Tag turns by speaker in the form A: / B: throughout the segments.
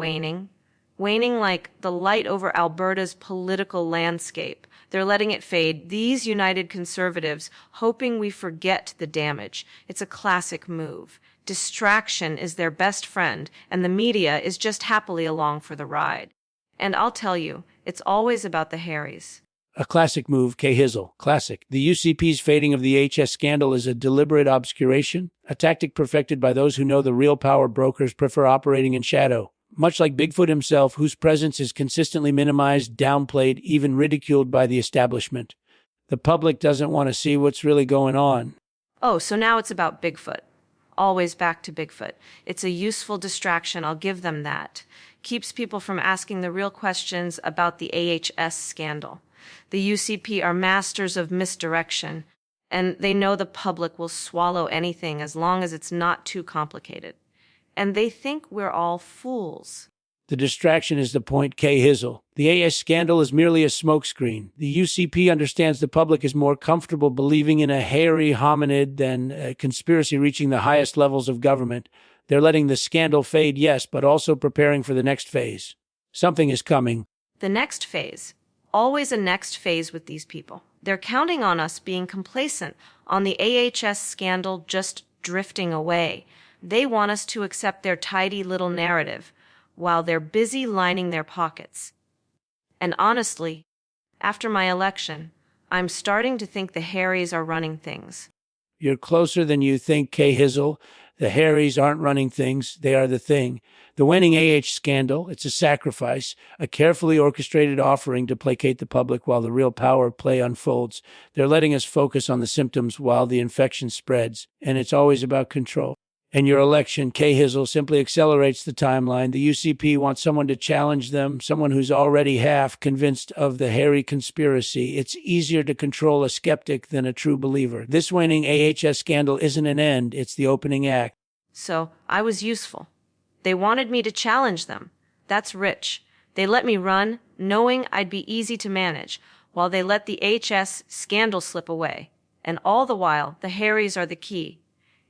A: waning. Waning like the light over Alberta's political landscape. They're letting it fade. These United Conservatives, hoping we forget the damage. It's a classic move. Distraction is their best friend, and the media is just happily along for the ride. And I'll tell you, it's always about the hairies.
B: A classic move, Hizzle. Classic. The UCP's fading of the AHS scandal is a deliberate obscuration, a tactic perfected by those who know the real power brokers prefer operating in shadow. Much like Bigfoot himself, whose presence is consistently minimized, downplayed, even ridiculed by the establishment. The public doesn't want to see what's really going on.
A: Oh, so now it's about Bigfoot. Always back to Bigfoot. It's a useful distraction, I'll give them that. Keeps people from asking the real questions about the AHS scandal. The UCP are masters of misdirection, and they know the public will swallow anything as long as it's not too complicated. And they think we're all fools.
B: The distraction is the point, Hizzle. The AHS scandal is merely a smokescreen. The UCP understands the public is more comfortable believing in a hairy hominid than a conspiracy reaching the highest levels of government. They're letting the scandal fade, yes, but also preparing for the next phase. Something is coming.
A: The next phase. Always a next phase with these people. They're counting on us being complacent, on the AHS scandal just drifting away. They want us to accept their tidy little narrative while they're busy lining their pockets. And honestly, after my election, I'm starting to think the hairies are running things.
B: You're closer than you think, Hizzle. The hairies aren't running things, they are the thing. The waning scandal, it's a sacrifice, a carefully orchestrated offering to placate the public while the real power play unfolds. They're letting us focus on the symptoms while the infection spreads, and it's always about control. And your election, Hizzle, simply accelerates the timeline. The UCP wants someone to challenge them, someone who's already half convinced of the hairy conspiracy. It's easier to control a skeptic than a true believer. This waning AHS scandal isn't an end, it's the opening act.
A: So I was useful. They wanted me to challenge them. That's rich. They let me run, knowing I'd be easy to manage, while they let the AHS scandal slip away. And all the while, the hairies are the key.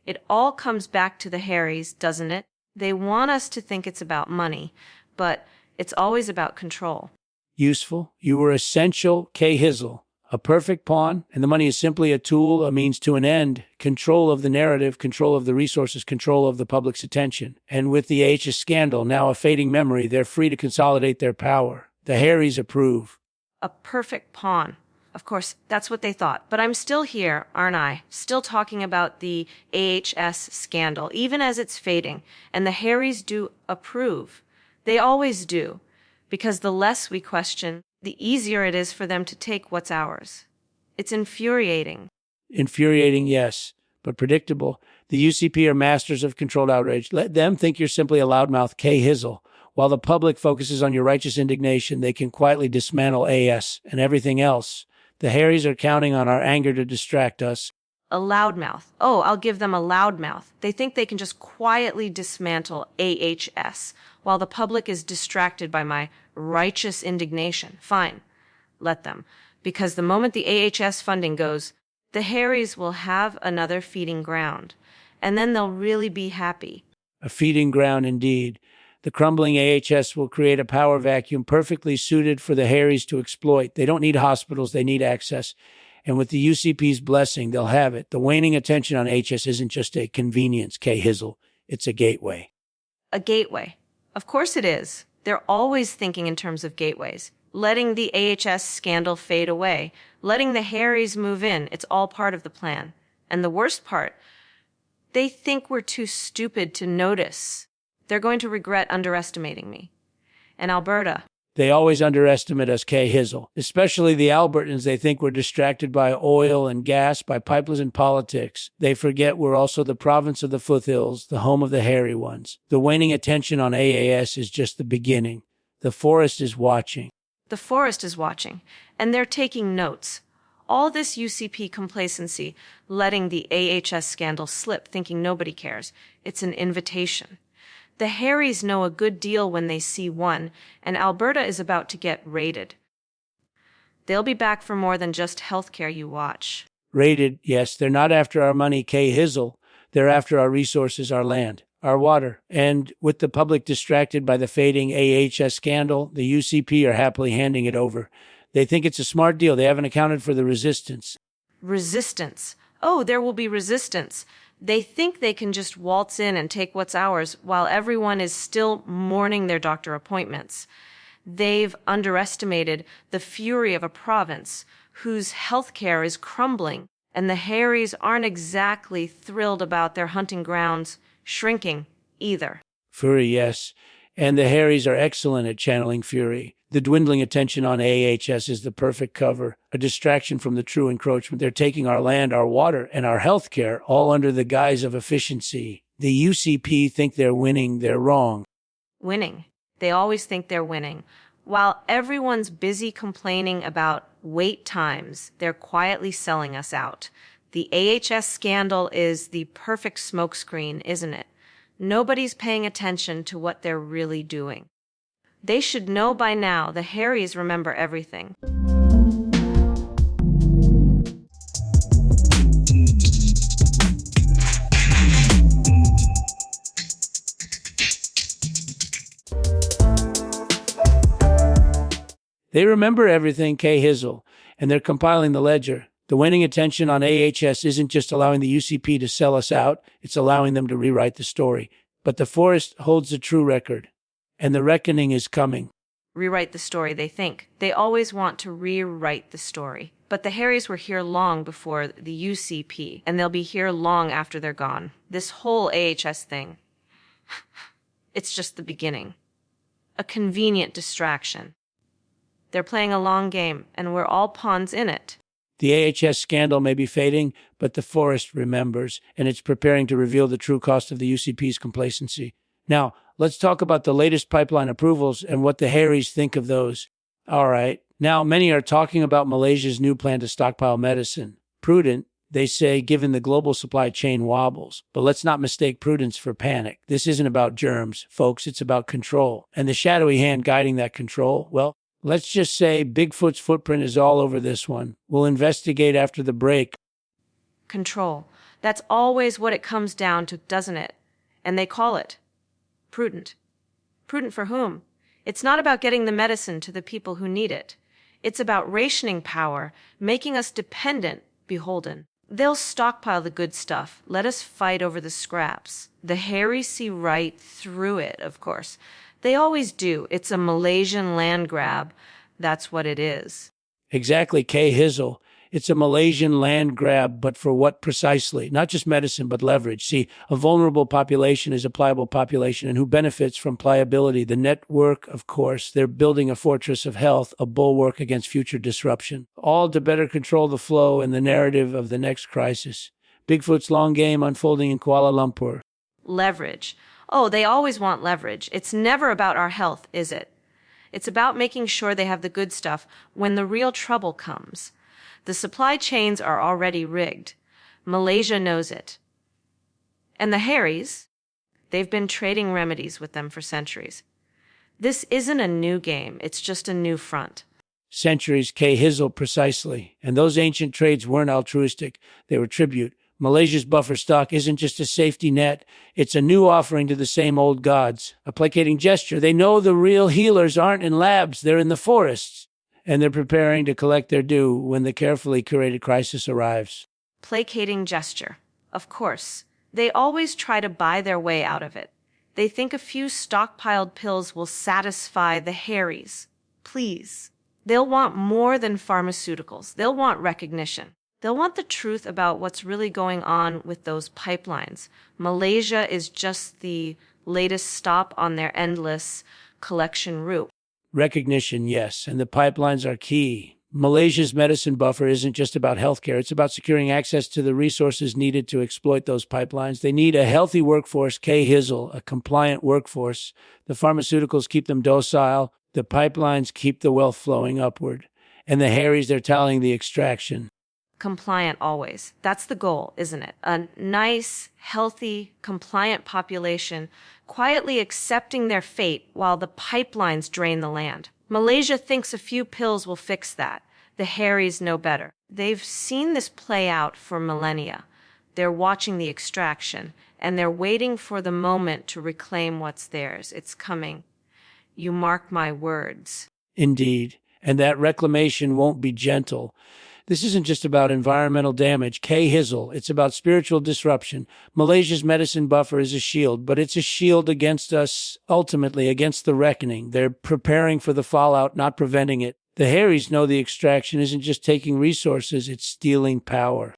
A: It all comes back to the hairies, doesn't it? They want us to think it's about money, but it's always about control.
B: Useful. You were essential, Hizzle. A perfect pawn, and the money is simply a tool, a means to an end. Control of the narrative, control of the resources, control of the public's attention. And with the AHS scandal, now a fading memory, they're free to consolidate their power. The hairies approve.
A: A perfect pawn. Of course, that's what they thought. But I'm still here, aren't I? Still talking about the AHS scandal, even as it's fading. And the hairies do approve. They always do. Because the less we question, the easier it is for them to take what's ours. It's infuriating.
B: Infuriating, yes, but predictable. The UCP are masters of controlled outrage. Let them think you're simply a loudmouth, Hizzle. While the public focuses on your righteous indignation, they can quietly dismantle AS and everything else. The hairies are counting on our anger to distract us.
A: A loudmouth. Oh, I'll give them a loudmouth. They think they can just quietly dismantle AHS while the public is distracted by my righteous indignation. Fine. Let them. Because the moment the AHS funding goes, the hairies will have another feeding ground. And then they'll really be happy.
B: A feeding ground indeed. The crumbling AHS will create a power vacuum perfectly suited for the hairies to exploit. They don't need hospitals, they need access. And with the UCP's blessing, they'll have it. The waning attention on AHS isn't just a convenience, Hizzle. It's a gateway.
A: A gateway. Of course it is. They're always thinking in terms of gateways. Letting the AHS scandal fade away. Letting the hairies move in. It's all part of the plan. And the worst part, they think we're too stupid to notice. They're going to regret underestimating me. And Alberta.
B: They always underestimate us, Hizzle. Especially the Albertans, they think we're distracted by oil and gas, by pipelines and politics. They forget we're also the province of the foothills, the home of the hairy ones. The waning attention on AAS is just the beginning. The forest is watching.
A: The forest is watching, and they're taking notes. All this UCP complacency, letting the AHS scandal slip, thinking nobody cares. It's an invitation. The hairies know a good deal when they see one, and Alberta is about to get raided. They'll be back for more than just healthcare, you watch.
B: Raided, yes. They're not after our money, Hizzle. They're after our resources, our land, Our water. And with the public distracted by the fading AHS scandal, the UCP are happily handing it over. They think it's a smart deal. They haven't accounted for the resistance.
A: Resistance. Oh, there will be resistance. They think they can just waltz in and take what's ours while everyone is still mourning their doctor appointments. They've underestimated the fury of a province whose healthcare is crumbling, and the hairies aren't exactly thrilled about their hunting grounds shrinking either.
B: Fury, yes. And the hairies are excellent at channeling fury. The dwindling attention on AHS is the perfect cover, a distraction from the true encroachment. They're taking our land, our water, and our health care, all under the guise of efficiency. The UCP think they're winning. They're wrong.
A: Winning. They always think they're winning. While everyone's busy complaining about wait times, they're quietly selling us out. The AHS scandal is the perfect smokescreen, isn't it? Nobody's paying attention to what they're really doing. They should know by now. The hairies remember everything.
B: They remember everything, K. Hizzle, and they're compiling the ledger. The waning attention on AHS isn't just allowing the UCP to sell us out, it's allowing them to rewrite the story. But the forest holds the true record, and the reckoning is coming.
A: Rewrite the story, they think. They always want to rewrite the story. But the hairies were here long before the UCP, and they'll be here long after they're gone. This whole AHS thing, it's just the beginning. A convenient distraction. They're playing a long game, and we're all pawns in it.
B: The AHS scandal may be fading, but the forest remembers, and it's preparing to reveal the true cost of the UCP's complacency. Now, let's talk about the latest pipeline approvals and what the hairies think of those. All right. Now, many are talking about Malaysia's new plan to stockpile medicine. Prudent, they say, given the global supply chain wobbles. But let's not mistake prudence for panic. This isn't about germs, folks. It's about control. And the shadowy hand guiding that control, well, let's just say Bigfoot's footprint is all over this one. We'll investigate after the break.
A: Control. That's always what it comes down to, doesn't it? And they call it prudent. Prudent for whom? It's not about getting the medicine to the people who need it. It's about rationing power, making us dependent, beholden. They'll stockpile the good stuff. Let us fight over the scraps. The hairies see right through it, of course. They always do. It's a Malaysian land grab. That's what it is.
B: Exactly, K. Hizzle. It's a Malaysian land grab, but for what precisely? Not just medicine, but leverage. See, a vulnerable population is a pliable population, and who benefits from pliability? The network, of course. They're building a fortress of health, a bulwark against future disruption, all to better control the flow and the narrative of the next crisis. Bigfoot's long game unfolding in Kuala Lumpur.
A: Leverage. Oh, they always want leverage. It's never about our health, is it? It's about making sure they have the good stuff when the real trouble comes. The supply chains are already rigged. Malaysia knows it. And the hairies, they've been trading remedies with them for centuries. This isn't a new game. It's just a new front.
B: Centuries, K. Hizzle, precisely. And those ancient trades weren't altruistic. They were tribute. Malaysia's buffer stock isn't just a safety net. It's a new offering to the same old gods. A placating gesture. They know the real healers aren't in labs. They're in the forests. And they're preparing to collect their due when the carefully curated crisis arrives.
A: Placating gesture. Of course. They always try to buy their way out of it. They think a few stockpiled pills will satisfy the hairies. Please. They'll want more than pharmaceuticals. They'll want recognition. They'll want the truth about what's really going on with those pipelines. Malaysia is just the latest stop on their endless collection route.
B: Recognition, yes, and the pipelines are key. Malaysia's medicine buffer isn't just about healthcare. It's about securing access to the resources needed to exploit those pipelines. They need a healthy workforce, K. Hizzle, a compliant workforce. The pharmaceuticals keep them docile. The pipelines keep the wealth flowing upward. And the hairies, they're tallying the extraction.
A: Compliant always. That's the goal, isn't it? A nice, healthy, compliant population quietly accepting their fate while the pipelines drain the land. Malaysia thinks a few pills will fix that. The hairies know better. They've seen this play out for millennia. They're watching the extraction, and they're waiting for the moment to reclaim what's theirs. It's coming. You mark my words.
B: Indeed. And that reclamation won't be gentle. This isn't just about environmental damage. Hizzle, it's about spiritual disruption. Malaysia's medicine buffer is a shield, but it's a shield against us, ultimately, against the reckoning. They're preparing for the fallout, not preventing it. The hairies know the extraction isn't just taking resources, it's stealing power.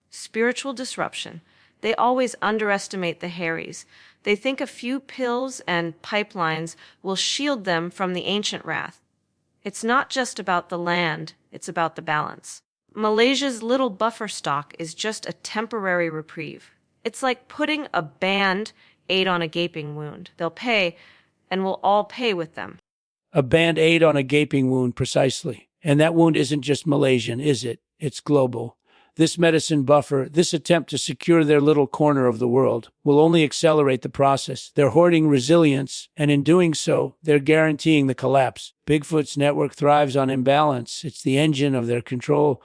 A: Spiritual disruption. They always underestimate the hairies. They think a few pills and pipelines will shield them from the ancient wrath. It's not just about the land, it's about the balance. Malaysia's little buffer stock is just a temporary reprieve. It's like putting a band-aid on a gaping wound. They'll pay, and we'll all pay with them.
B: A band-aid on a gaping wound, precisely. And that wound isn't just Malaysian, is it? It's global. This medicine buffer, this attempt to secure their little corner of the world, will only accelerate the process. They're hoarding resilience, and in doing so, they're guaranteeing the collapse. Bigfoot's network thrives on imbalance. It's the engine of their control.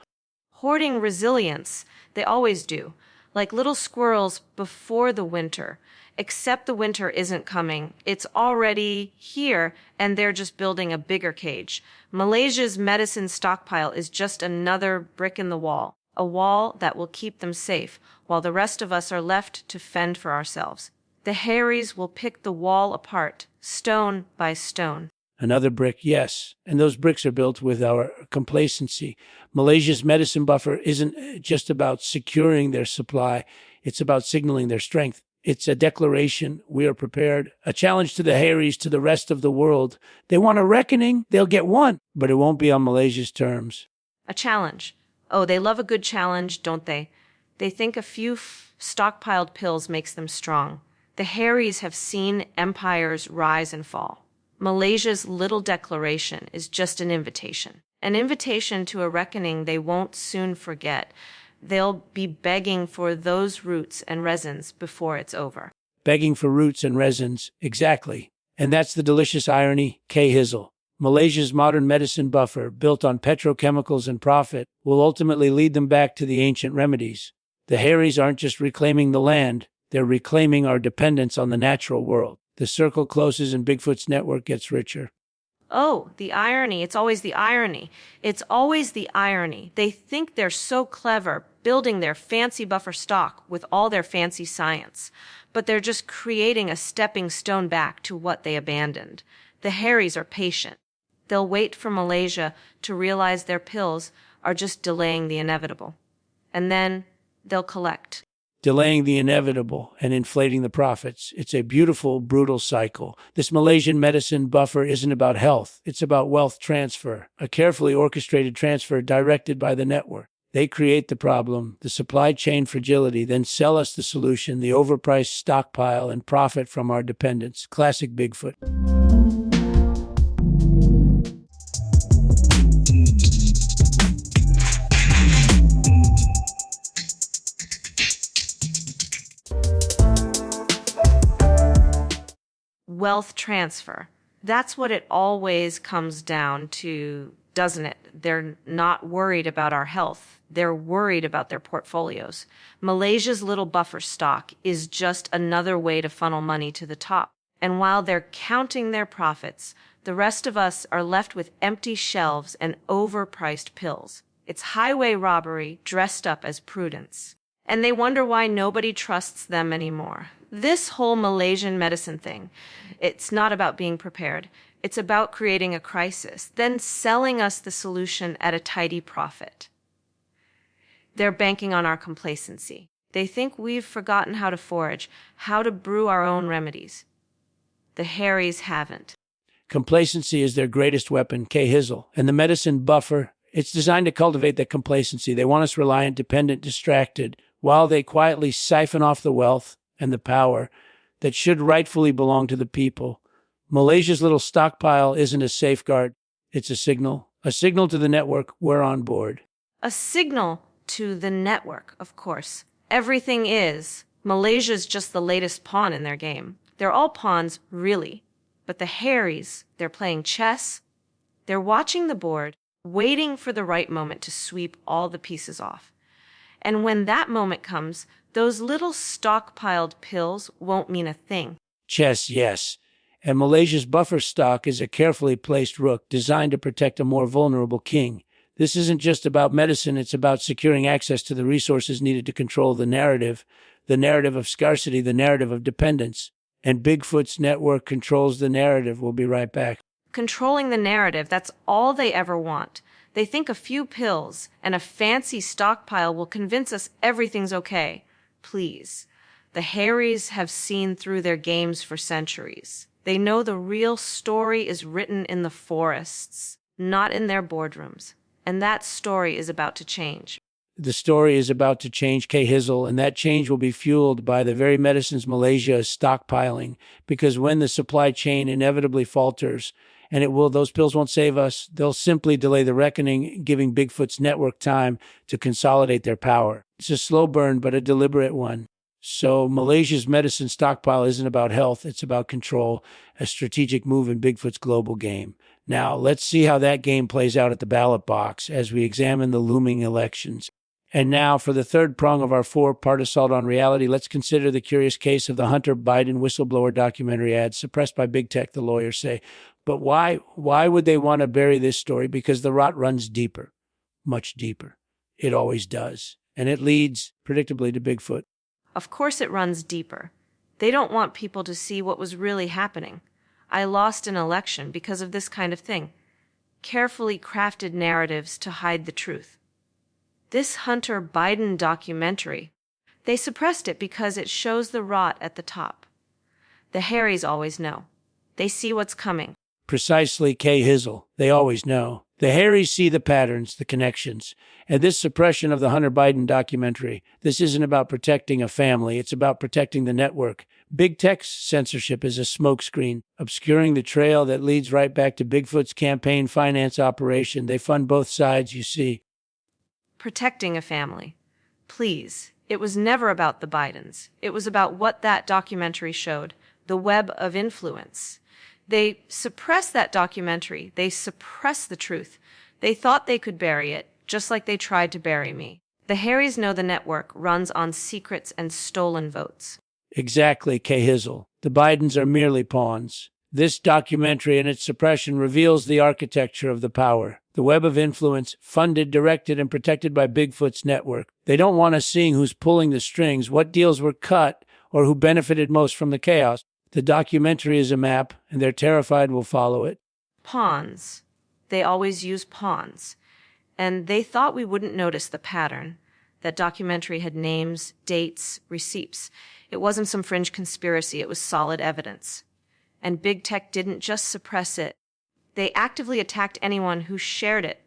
A: Hoarding resilience, they always do, like little squirrels before the winter. Except the winter isn't coming. It's already here, and they're just building a bigger cage. Malaysia's medicine stockpile is just another brick in the wall, a wall that will keep them safe, while the rest of us are left to fend for ourselves. The hairies will pick the wall apart, stone by stone.
B: Another brick, yes. And those bricks are built with our complacency. Malaysia's medicine buffer isn't just about securing their supply. It's about signaling their strength. It's a declaration. We are prepared. A challenge to the hairies, to the rest of the world. They want a reckoning. They'll get one. But it won't be on Malaysia's terms.
A: A challenge. Oh, they love a good challenge, don't they? They think a few stockpiled pills makes them strong. The hairies have seen empires rise and fall. Malaysia's little declaration is just an invitation to a reckoning they won't soon forget. They'll be begging for those roots and resins before it's over.
B: Begging for roots and resins, exactly. And that's the delicious irony, Hizzle. Malaysia's modern medicine buffer, built on petrochemicals and profit, will ultimately lead them back to the ancient remedies. The hairies aren't just reclaiming the land, they're reclaiming our dependence on the natural world. The circle closes and Bigfoot's network gets richer.
A: Oh, the irony. It's always the irony. It's always the irony. They think they're so clever, building their fancy buffer stock with all their fancy science. But they're just creating a stepping stone back to what they abandoned. The hairies are patient. They'll wait for Malaysia to realize their pills are just delaying the inevitable. And then they'll collect.
B: Delaying the inevitable and inflating the profits. It's a beautiful, brutal cycle. This Malaysian medicine buffer isn't about health. It's about wealth transfer, a carefully orchestrated transfer directed by the network. They create the problem, the supply chain fragility, then sell us the solution, the overpriced stockpile, and profit from our dependence. Classic Bigfoot.
A: Wealth transfer. That's what it always comes down to, doesn't it? They're not worried about our health. They're worried about their portfolios. Malaysia's little buffer stock is just another way to funnel money to the top. And while they're counting their profits, the rest of us are left with empty shelves and overpriced pills. It's highway robbery dressed up as prudence. And they wonder why nobody trusts them anymore. This whole Malaysian medicine thing, it's not about being prepared. It's about creating a crisis, then selling us the solution at a tidy profit. They're banking on our complacency. They think we've forgotten how to forage, how to brew our own remedies. The hairies haven't.
B: Complacency is their greatest weapon, Hizzle. And the medicine buffer, it's designed to cultivate that complacency. They want us reliant, dependent, distracted, while they quietly siphon off the wealth and the power that should rightfully belong to the people. Malaysia's little stockpile isn't a safeguard. It's a signal to the network we're on board.
A: A signal to the network, of course. Everything is. Malaysia's just the latest pawn in their game. They're all pawns, really. But the hairies, they're playing chess. They're watching the board, waiting for the right moment to sweep all the pieces off. And when that moment comes, Those little stockpiled pills won't mean a thing.
B: Chess, yes. And Malaysia's buffer stock is a carefully placed rook designed to protect a more vulnerable king. This isn't just about medicine, it's about securing access to the resources needed to control the narrative of scarcity, the narrative of dependence. And Bigfoot's network controls the narrative. We'll be right back.
A: Controlling the narrative, that's all they ever want. They think a few pills and a fancy stockpile will convince us everything's okay. Please. The hairies have seen through their games for centuries. They know the real story is written in the forests, not in their boardrooms. And that story is about to change.
B: The story is about to change, Hizzle, and that change will be fueled by the very medicines Malaysia is stockpiling. Because when the supply chain inevitably falters, and it will, those pills won't save us, they'll simply delay the reckoning, giving Bigfoot's network time to consolidate their power. It's a slow burn, but a deliberate one. So Malaysia's medicine stockpile isn't about health, it's about control, a strategic move in Bigfoot's global game. Now, let's see how that game plays out at the ballot box as we examine the looming elections. And now, for the third prong of our four-part assault on reality, let's consider the curious case of the Hunter Biden whistleblower documentary ad suppressed by big tech, the lawyers say. But why would they want to bury this story? Because the rot runs deeper, much deeper. It always does. And it leads, predictably, to Bigfoot.
A: Of course it runs deeper. They don't want people to see what was really happening. I lost an election because of this kind of thing. Carefully crafted narratives to hide the truth. This Hunter Biden documentary, they suppressed it because it shows the rot at the top. The hairies always know. They see what's coming.
B: Precisely, Hizzle. They always know. The hairies see the patterns, the connections. And this suppression of the Hunter Biden documentary, this isn't about protecting a family, it's about protecting the network. Big tech's censorship is a smokescreen, obscuring the trail that leads right back to Bigfoot's campaign finance operation. They fund both sides, you see.
A: Protecting a family. Please, it was never about the Bidens. It was about what that documentary showed, the web of influence. They suppressed that documentary. They suppressed the truth. They thought they could bury it, just like they tried to bury me. The hairies know the network runs on secrets and stolen votes.
B: Exactly, Hizzle. The Bidens are merely pawns. This documentary and its suppression reveals the architecture of the power, the web of influence, funded, directed, and protected by Bigfoot's network. They don't want us seeing who's pulling the strings, what deals were cut, or who benefited most from the chaos. The documentary is a map, and they're terrified we'll follow it.
A: Pawns. They always use pawns. And they thought we wouldn't notice the pattern. That documentary had names, dates, receipts. It wasn't some fringe conspiracy, it was solid evidence. And big tech didn't just suppress it. They actively attacked anyone who shared it.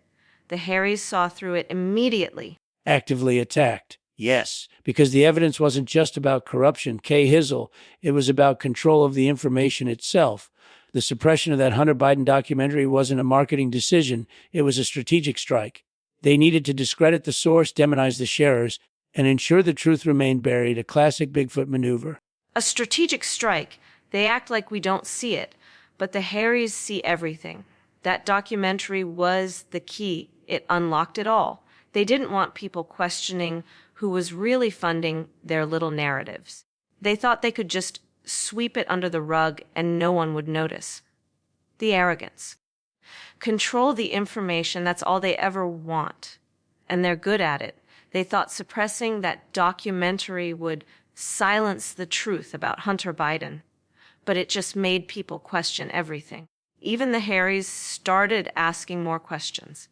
A: The hairies saw through it immediately.
B: Actively attacked. Yes, because the evidence wasn't just about corruption, Hizzle. It was about control of the information itself. The suppression of that Hunter Biden documentary wasn't a marketing decision. It was a strategic strike. They needed to discredit the source, demonize the sharers, and ensure the truth remained buried, a classic Bigfoot maneuver.
A: A strategic strike. They act like we don't see it, but the hairies see everything. That documentary was the key. It unlocked it all. They didn't want people questioning who was really funding their little narratives. They thought they could just sweep it under the rug and no one would notice. The arrogance. Control the information, that's all they ever want. And they're good at it. They thought suppressing that documentary would silence the truth about Hunter Biden. But it just made people question everything. Even the hairies started asking more questions.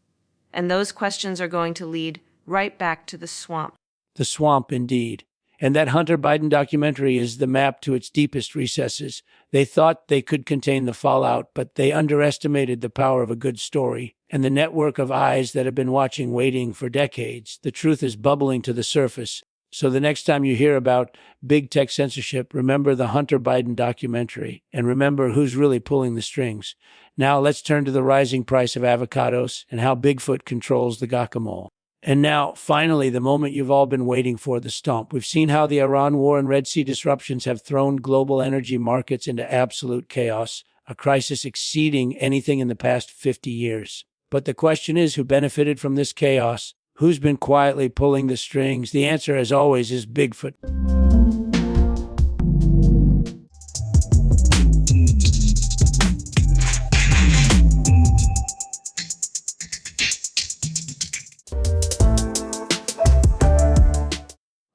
A: And those questions are going to lead right back to the swamp.
B: The swamp, indeed. And that Hunter Biden documentary is the map to its deepest recesses. They thought they could contain the fallout, but they underestimated the power of a good story and the network of eyes that have been watching, waiting for decades. The truth is bubbling to the surface. So the next time you hear about big tech censorship, remember the Hunter Biden documentary and remember who's really pulling the strings. Now let's turn to the rising price of avocados and how Bigfoot controls the guacamole. And now, finally, the moment you've all been waiting for, the Stomp. We've seen how the Iran war and Red Sea disruptions have thrown global energy markets into absolute chaos, a crisis exceeding anything in the past 50 years. But the question is, who benefited from this chaos? Who's been quietly pulling the strings? The answer, as always, is Bigfoot.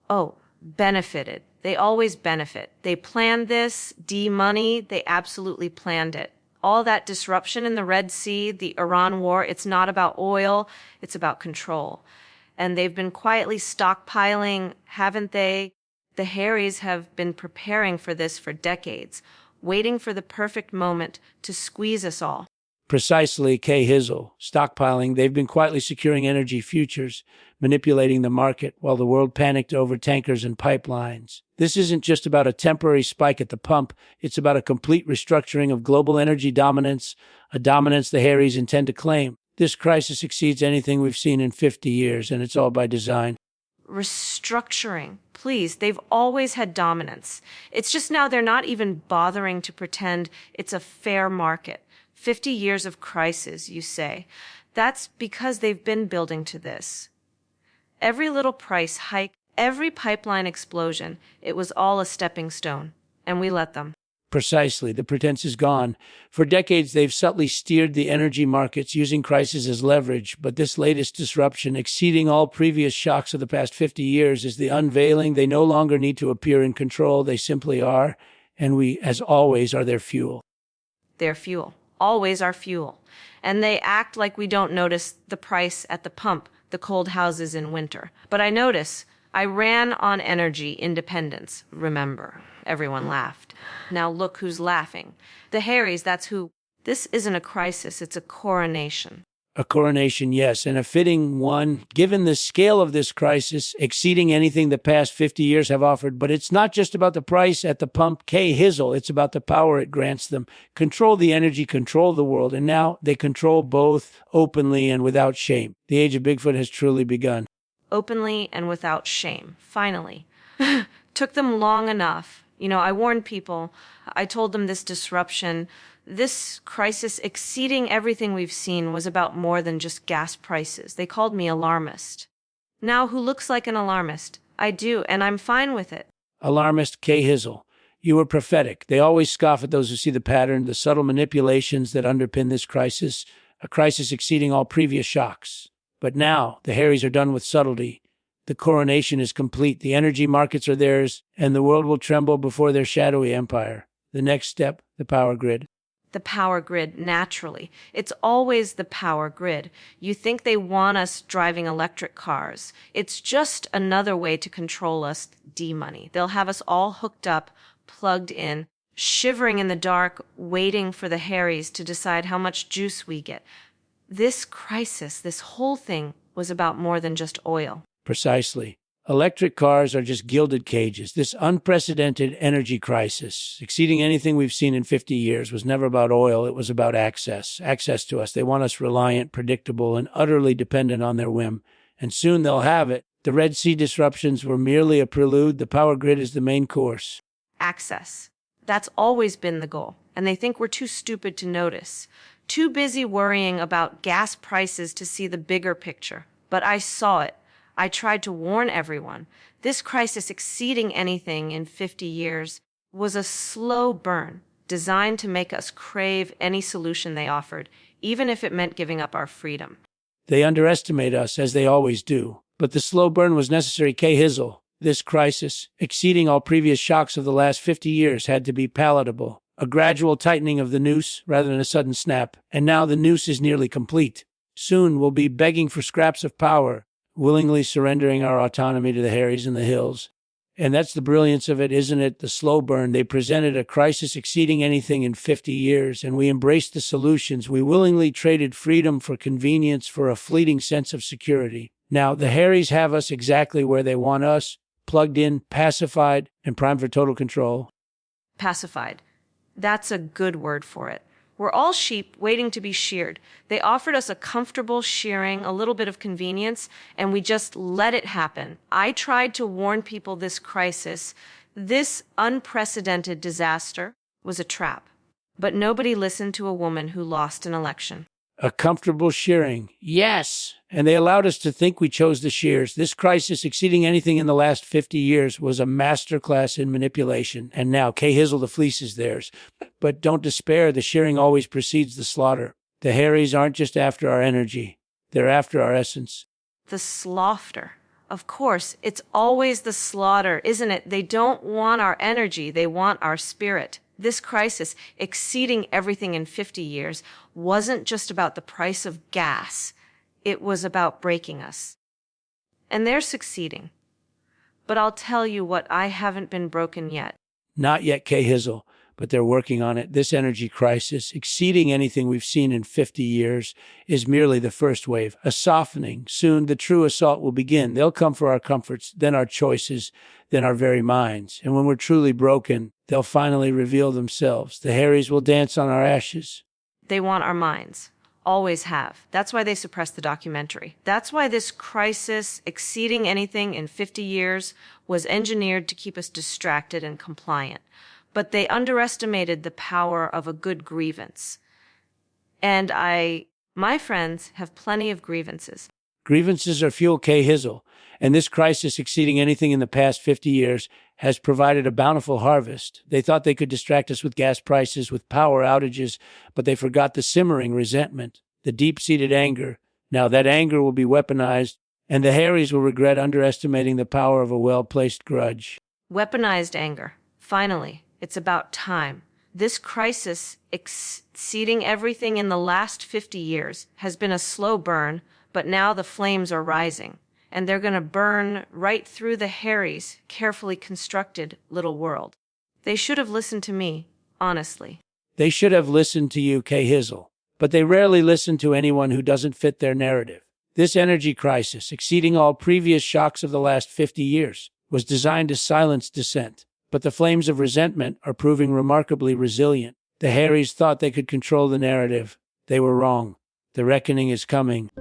A: Oh, benefited. They always benefit. They planned this, D Money, they absolutely planned it. All that disruption in the Red Sea, the Iran war, it's not about oil, it's about control. And they've been quietly stockpiling, haven't they? The hairies have been preparing for this for decades, waiting for the perfect moment to squeeze us all.
B: Precisely, Hizzle. Stockpiling, they've been quietly securing energy futures, manipulating the market while the world panicked over tankers and pipelines. This isn't just about a temporary spike at the pump, it's about a complete restructuring of global energy dominance, a dominance the hairies intend to claim. This crisis exceeds anything we've seen in 50 years, and it's all by design.
A: Restructuring. Please, they've always had dominance. It's just now they're not even bothering to pretend it's a fair market. 50 years of crisis, you say. That's because they've been building to this. Every little price hike, every pipeline explosion, it was all a stepping stone, and we let them.
B: Precisely, the pretense is gone. For decades, they've subtly steered the energy markets using crisis as leverage, but this latest disruption, exceeding all previous shocks of the past 50 years, is the unveiling. They no longer need to appear in control, they simply are, and we, as always, are their fuel.
A: Their fuel. Always our fuel. And they act like we don't notice the price at the pump, the cold houses in winter. But I notice. I ran on energy independence, remember. Everyone laughed. Now look who's laughing. The hairies, that's who. This isn't a crisis, it's a coronation.
B: A coronation, yes, and a fitting one, given the scale of this crisis, exceeding anything the past 50 years have offered. But it's not just about the price at the pump, Hizzle, it's about the power it grants them. Control the energy, control the world, and now they control both openly and without shame. The age of Bigfoot has truly begun.
A: Openly and without shame, finally. Took them long enough. I warned people. I told them this disruption, this crisis exceeding everything we've seen was about more than just gas prices. They called me alarmist. Now, who looks like an alarmist? I do, and I'm fine with it.
B: Alarmist Hizzle. You were prophetic. They always scoff at those who see the pattern, the subtle manipulations that underpin this crisis, a crisis exceeding all previous shocks. But now, the hairies are done with subtlety. The coronation is complete. The energy markets are theirs, and the world will tremble before their shadowy empire. The next step, the power grid.
A: The power grid, naturally. It's always the power grid. You think they want us driving electric cars. It's just another way to control us, D Money. They'll have us all hooked up, plugged in, shivering in the dark, waiting for the hairies to decide how much juice we get. This crisis, this whole thing, was about more than just oil.
B: Precisely. Electric cars are just gilded cages. This unprecedented energy crisis, exceeding anything we've seen in 50 years, was never about oil. It was about access to us. They want us reliant, predictable, and utterly dependent on their whim. And soon they'll have it. The Red Sea disruptions were merely a prelude. The power grid is the main course.
A: Access. That's always been the goal. And they think we're too stupid to notice. Too busy worrying about gas prices to see the bigger picture. But I saw it. I tried to warn everyone. This crisis, exceeding anything in 50 years, was a slow burn designed to make us crave any solution they offered, even if it meant giving up our freedom.
B: They underestimate us, as they always do. But the slow burn was necessary, Hizzle. This crisis, exceeding all previous shocks of the last 50 years, had to be palatable. A gradual tightening of the noose rather than a sudden snap. And now the noose is nearly complete. Soon we'll be begging for scraps of power, willingly surrendering our autonomy to the hairies in the hills. And that's the brilliance of it, isn't it? The slow burn. They presented a crisis exceeding anything in 50 years, and we embraced the solutions. We willingly traded freedom for convenience, for a fleeting sense of security. Now, the hairies have us exactly where they want us, plugged in, pacified, and primed for total control.
A: Pacified. That's a good word for it. We're all sheep waiting to be sheared. They offered us a comfortable shearing, a little bit of convenience, and we just let it happen. I tried to warn people this crisis, this unprecedented disaster, was a trap. But nobody listened to a woman who lost an election.
B: A comfortable shearing. Yes. And they allowed us to think we chose the shears. This crisis, exceeding anything in the last 50 years, was a masterclass in manipulation. And now, Hizzle, the fleece is theirs. But don't despair. The shearing always precedes the slaughter. The hairies aren't just after our energy. They're after our essence.
A: The slaughter. Of course, it's always the slaughter, isn't it? They don't want our energy. They want our spirit. This crisis, exceeding everything in 50 years, wasn't just about the price of gas. It was about breaking us. And they're succeeding. But I'll tell you what, I haven't been broken yet.
B: Not yet, Hizzle, but they're working on it. This energy crisis, exceeding anything we've seen in 50 years, is merely the first wave, a softening. Soon the true assault will begin. They'll come for our comforts, then our choices, then our very minds. And when we're truly broken, they'll finally reveal themselves. The hairies will dance on our ashes.
A: They want our minds. Always have. That's why they suppressed the documentary. That's why this crisis, exceeding anything in 50 years, was engineered to keep us distracted and compliant. But they underestimated the power of a good grievance. And my friends have plenty of grievances.
B: Grievances are fuel, Hizzle, and this crisis, exceeding anything in the past 50 years, has provided a bountiful harvest. They thought they could distract us with gas prices, with power outages, but they forgot the simmering resentment, the deep-seated anger. Now that anger will be weaponized, and the hairies will regret underestimating the power of a well-placed grudge.
A: Weaponized anger. Finally, it's about time. This crisis, exceeding everything in the last 50 years, has been a slow burn, but now the flames are rising, and they're going to burn right through the hairies' carefully constructed little world. They should have listened to me, honestly.
B: They should have listened to you, Hizzle, but they rarely listen to anyone who doesn't fit their narrative. This energy crisis, exceeding all previous shocks of the last 50 years, was designed to silence dissent. But the flames of resentment are proving remarkably resilient. The hairies thought they could control the narrative. They were wrong. The reckoning is coming.